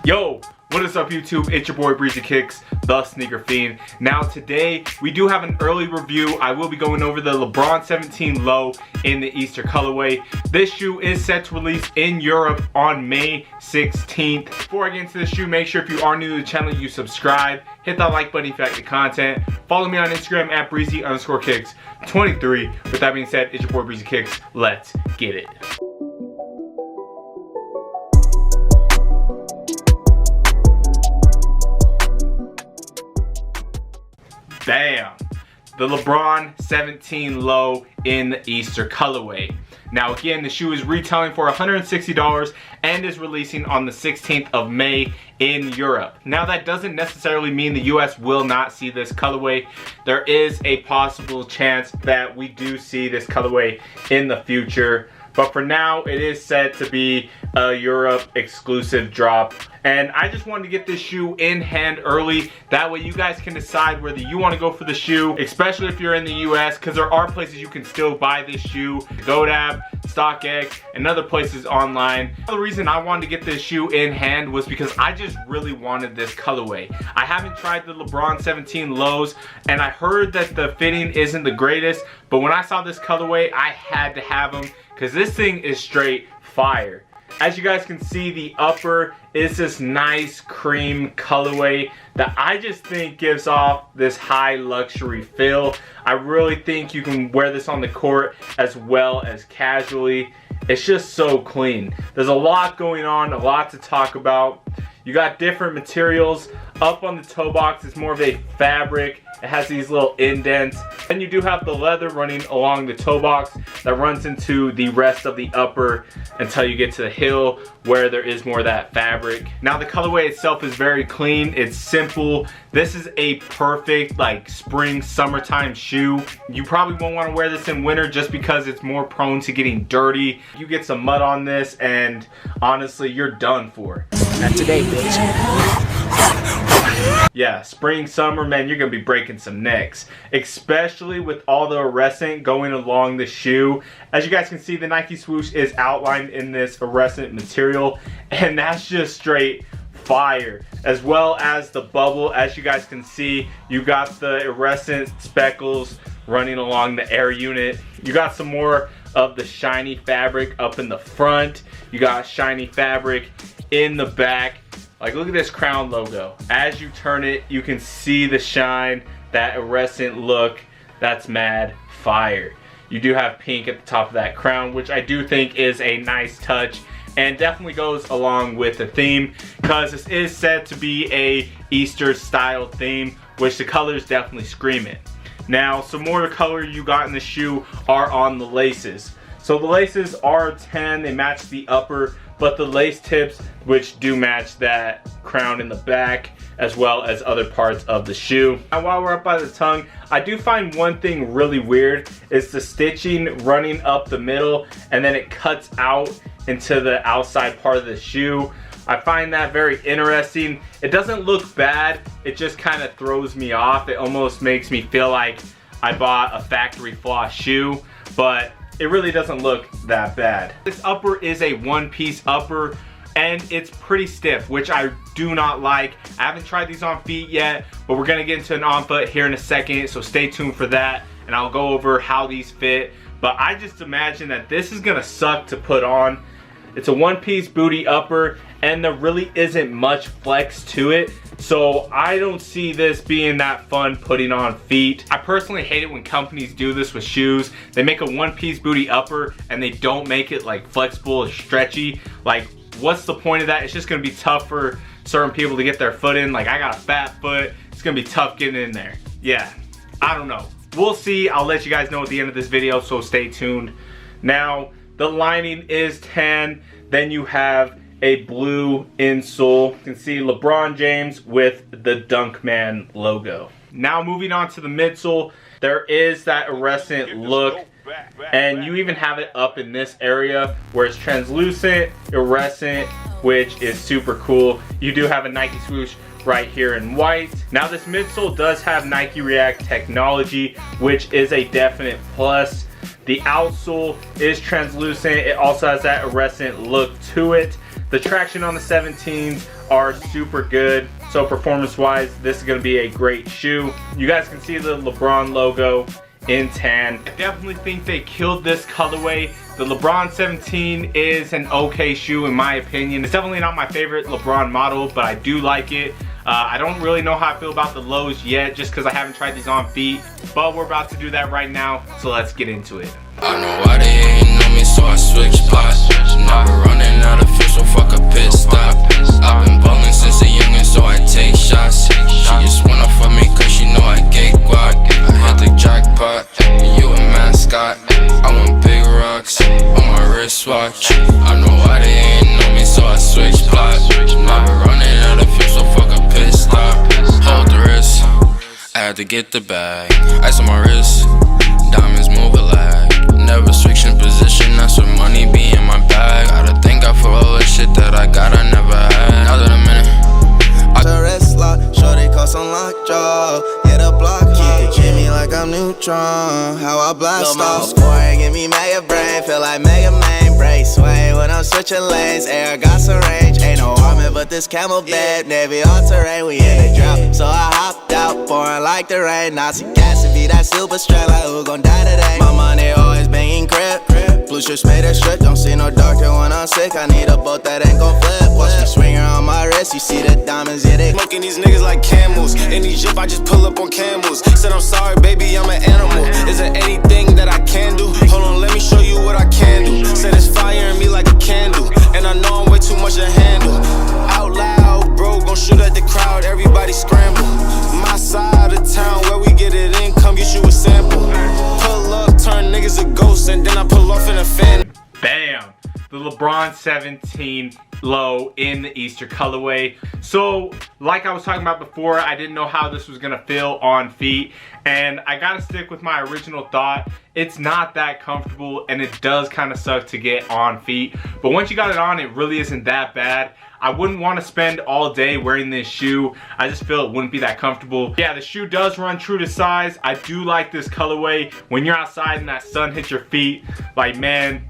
Yo, what is up YouTube? It's your boy Breezy Kicks, the Sneaker Fiend. Now today, we do have an early review. I will be going over the LeBron 17 Low in the Easter colorway. This shoe is set to release in Europe on May 16th. Before I get into the shoe, make sure if you are new to the channel, you subscribe. Hit that like button if you like the content. Follow me on Instagram at Breezy_Kicks23. With that being said, it's your boy Breezy Kicks. Let's get it. Bam! The LeBron 17 Low in the Easter colorway. Now again, the shoe is retailing for $160 and is releasing on the 16th of May in Europe. Now that doesn't necessarily mean the US will not see this colorway. There is a possible chance that we do see this colorway in the future. But for now, it is set to be a Europe exclusive drop. And I just wanted to get this shoe in hand early. That way you guys can decide whether you want to go for the shoe, especially if you're in the US, because there are places you can still buy this shoe. GoDaddy, StockX, and other places online. The reason I wanted to get this shoe in hand was because I just really wanted this colorway. I haven't tried the LeBron 17 Lows, and I heard that the fitting isn't the greatest, but when I saw this colorway, I had to have them, because this thing is straight fire. As you guys can see, the upper is this nice cream colorway that I just think gives off this high luxury feel. I really think you can wear this on the court as well as casually. It's just so clean. There's a lot going on, a lot to talk about. You got different materials. Up on the toe box, it's more of a fabric. It has these little indents. And you do have the leather running along the toe box that runs into the rest of the upper until you get to the heel where there is more of that fabric. Now the colorway itself is very clean. It's simple. This is a perfect like spring, summertime shoe. You probably won't want to wear this in winter just because it's more prone to getting dirty. You get some mud on this and honestly, you're done for. Not today, bitch. Yeah, spring, summer, man, you're gonna be breaking some necks, especially with all the iridescent going along the shoe. As you guys can see, the Nike swoosh is outlined in this iridescent material, and that's just straight fire. As well as the bubble, as you guys can see, you got the iridescent speckles running along the air unit. You got some more of the shiny fabric up in the front. You got shiny fabric in the back. Like, look at this crown logo. As you turn it, you can see the shine, that iridescent look. That's mad fire. You do have pink at the top of that crown, which I do think is a nice touch and definitely goes along with the theme, because this is said to be a Easter style theme, which the colors definitely scream it. Now, some more color you got in the shoe are on the laces. So the laces are tan, they match the upper, but the lace tips, which do match that crown in the back, as well as other parts of the shoe. Now while we're up by the tongue, I do find one thing really weird, is the stitching running up the middle, and then it cuts out into the outside part of the shoe. I find that very interesting. It doesn't look bad, it just kind of throws me off. It almost makes me feel like I bought a factory floss shoe, but it really doesn't look that bad. This upper is a one-piece upper, and it's pretty stiff, which I do not like. I haven't tried these on feet yet, but we're gonna get into an on foot here in a second, so stay tuned for that, and I'll go over how these fit. But I just imagine that this is gonna suck to put on. It's a one-piece booty upper, and there really isn't much flex to it, so I don't see this being that fun putting on feet. I personally hate it when companies do this with shoes. They make a one-piece booty upper and they don't make it like flexible or stretchy. Like, what's the point of that? It's just gonna be tough for certain people to get their foot in. Like, I got a fat foot, it's gonna be tough getting in there. Yeah, I don't know. We'll see. I'll let you guys know at the end of this video, so stay tuned. Now, the lining is tan, then you have a blue insole. You can see LeBron James with the Dunkman logo. Now moving on to the midsole, there is that iridescent look, and you even have it up in this area where it's translucent, iridescent, which is super cool. You do have a Nike swoosh right here in white. Now this midsole does have Nike React technology, which is a definite plus. The outsole is translucent. It also has that iridescent look to it. The traction on the 17s are super good. So performance wise, this is gonna be a great shoe. You guys can see the LeBron logo in tan. I definitely think they killed this colorway. The LeBron 17 is an okay shoe in my opinion. It's definitely not my favorite LeBron model, but I do like it. I don't really know how I feel about the lows yet, just because I haven't tried these on feet, but we're about to do that right now, so let's get into it. I know why they ain't know me, so I switch spots. Never running out of fish, so fuck a pit stop. I've been ballin' since a youngin', so I take shots. She just wanna fuck me cause she know I get guac. I hit the jackpot, you a mascot. I want big rocks on my wristwatch. I know why they ain't know me, so I switch spots. Never running out of fish, so fuck a pit stop. Hold the wrist, I had to get the bag. Ice on my wrist, diamonds move a lag. Never switching position, that's where money be in my bag. Gotta thank God for all the shit that I got, I never had. Now that I'm in it, I the wrist lock, shorty cost on lockjaw. Yeah, the block keep treat me like I'm neutron. How I blast off, scoring, give me mega brain, feel like Mega Man. Break sway when I'm switching lanes, air got some range. Ain't no armor but this camel bed, Navy all terrain. We in the drought, so I hopped out, pouring like the rain. Nazi gas and be that super straight, like who gon' die today? My money always banging crib. Blue shirts made of strip, don't see no doctor when I'm sick. I need a boat that ain't gon' flip. Watch me swing her on my wrist, you see the diamonds, yeah, they smoking these niggas like camels. In these Jeep, I just pull up on camels. Said I'm sorry, baby, I'm an animal. Is there anything that I can do? Hold on, let me show you what I can do. Said it's fire in me like a candle, and I know I'm way too much to handle. Out loud, bro, gon' shoot at the crowd, everybody scramble. My side of town, where we get it in, come get you a sample. Pull up, turn niggas to ghosts, and then I pull off in a fan. Bam! The LeBron 17 low in the Easter colorway. So, like I was talking about before, I didn't know how this was gonna feel on feet, and I gotta stick with my original thought. It's not that comfortable, and it does kind of suck to get on feet, but once you got it on, it really isn't that bad. I wouldn't want to spend all day wearing this shoe. I just feel it wouldn't be that comfortable. Yeah, the shoe does run true to size. I do like this colorway. When you're outside and that sun hits your feet, like, man,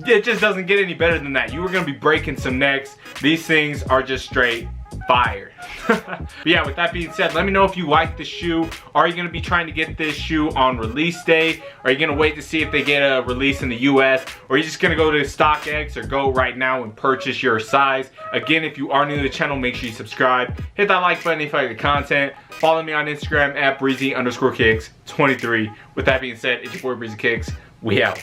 it just doesn't get any better than that. You were gonna be breaking some necks. These things are just straight fire. But yeah, with that being said, let me know if you like the shoe. Are you gonna be trying to get this shoe on release day? Are you gonna wait to see if they get a release in the US? Or are you just gonna go to StockX or go right now and purchase your size? Again, if you are new to the channel, make sure you subscribe. Hit that like button if you like the content. Follow me on Instagram at breezy_kicks23. With that being said, it's your boy Breezy Kicks. We out.